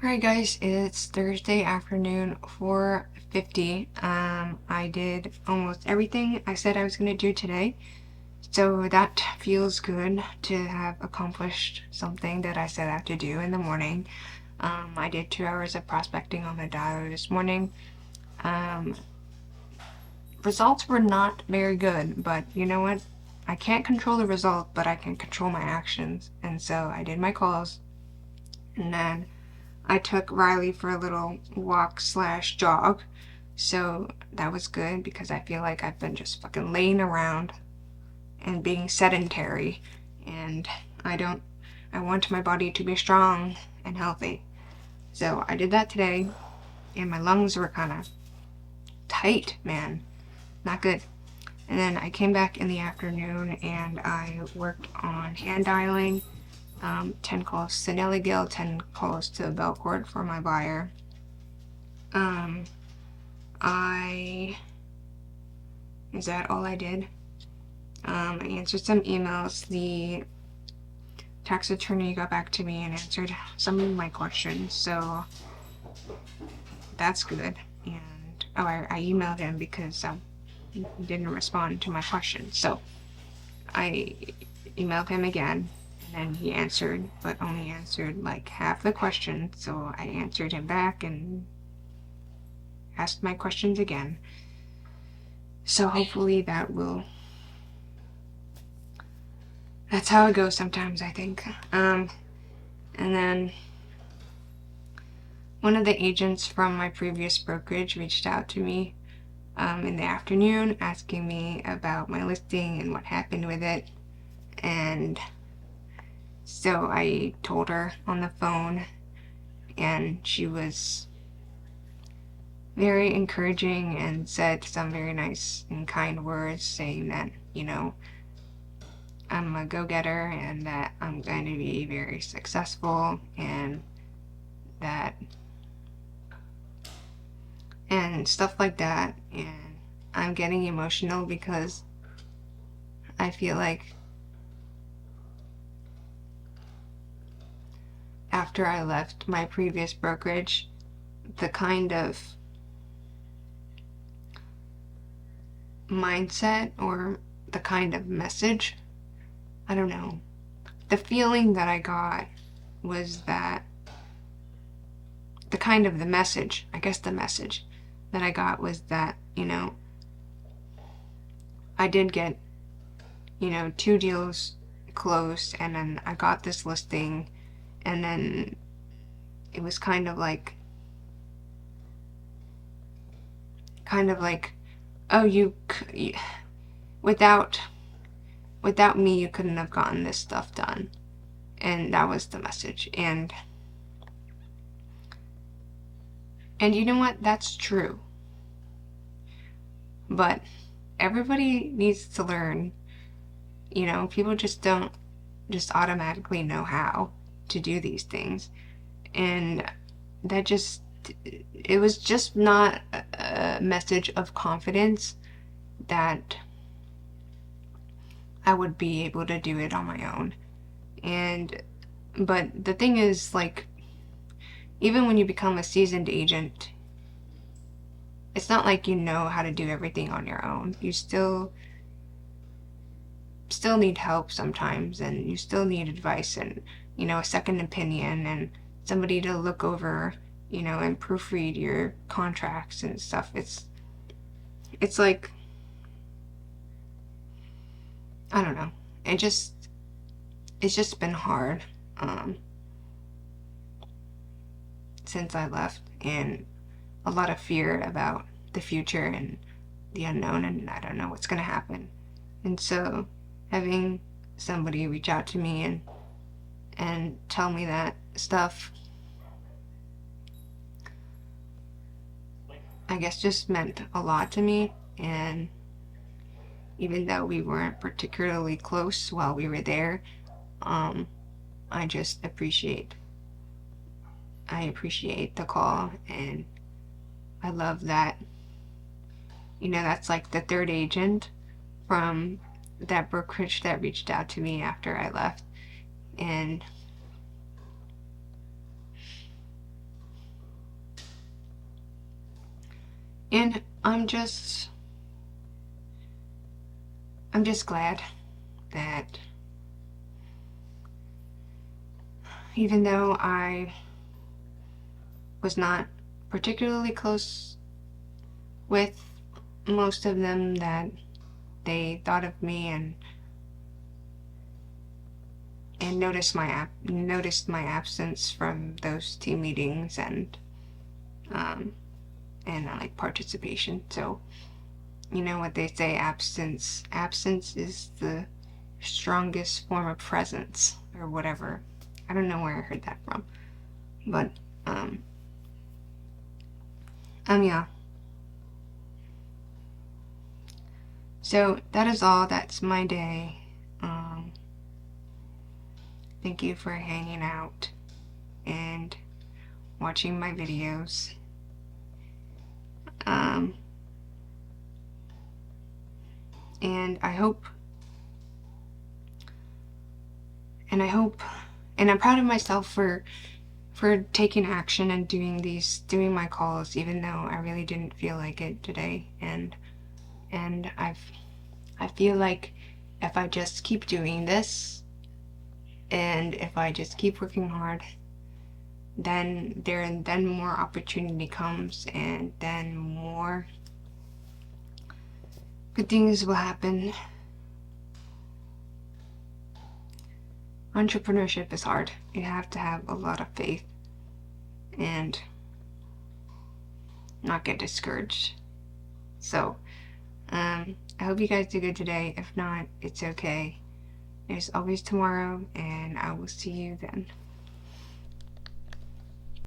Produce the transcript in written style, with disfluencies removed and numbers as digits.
Alright guys, it's Thursday afternoon, 4:50. I did almost everything I said I was going to do today, so that feels good to have accomplished something that I set out to do in the morning. I did 2 hours of prospecting on the dialer this morning. Results were not very good, but you know what? I can't control the result, but I can control my actions. And so I did my calls, and then I took Riley for a little walk slash jog. So that was good because I feel like I've been just fucking laying around and being sedentary. And I want my body to be strong and healthy. So I did that today, and my lungs were kind of tight, man. Not good. And then I came back in the afternoon and I worked on hand dialing, 10 calls to Nelly Gill, 10 calls to Belcourt for my buyer. Is that all I did? I answered some emails. The tax attorney got back to me and answered some of my questions, so that's good. And I emailed him because he didn't respond to my questions, so I emailed him again, and then he answered, but only answered like half the question, so I answered him back and asked my questions again. So hopefully that's how it goes sometimes, I think. And then one of the agents from my previous brokerage reached out to me in the afternoon asking me about my listing and what happened with it. And so I told her on the phone, and she was very encouraging and said some very nice and kind words saying that, I'm a go-getter and that I'm going to be very successful and stuff like that. And I'm getting emotional because I feel like after I left my previous brokerage, the kind of mindset or the kind of message, I don't know, the feeling that I got was that the message that I got was that, I did get, 2 deals closed, and then I got this listing, and then it was kind of like, oh, without me, you couldn't have gotten this stuff done. And that was the message. And you know what? That's true. But everybody needs to learn. People just don't just automatically know how to do these things. And it was just not a message of confidence that I would be able to do it on my own. But the thing is, like, even when you become a seasoned agent, it's not like you know how to do everything on your own. You still need help sometimes, and you still need advice and, a second opinion and somebody to look over, and proofread your contracts and stuff. It's like, I don't know. It's just been hard since I left, and a lot of fear about the future and the unknown, and I don't know what's going to happen. And so having somebody reach out to me and tell me that stuff, I guess, just meant a lot to me. And even though we weren't particularly close while we were there, I just appreciate the call, and I love that, that's like the third agent from that brokerage that reached out to me after I left. And And I'm just glad that even though I was not particularly close with most of them, that they thought of me and noticed my absence from those team meetings and like participation. So you know what they say, absence is the strongest form of presence, or whatever. I don't know where I heard that from, but yeah. So that is all. That's my day. Thank you for hanging out and watching my videos. And I hope, and I'm proud of myself for taking action and doing my calls, even though I really didn't feel like it today. And I feel like if I just keep doing this, and if I just keep working hard, then more opportunity comes, and then more good things will happen. Entrepreneurship is hard. You have to have a lot of faith and not get discouraged. So I hope you guys do good today. If not, it's okay. There's always tomorrow, and I will see you then.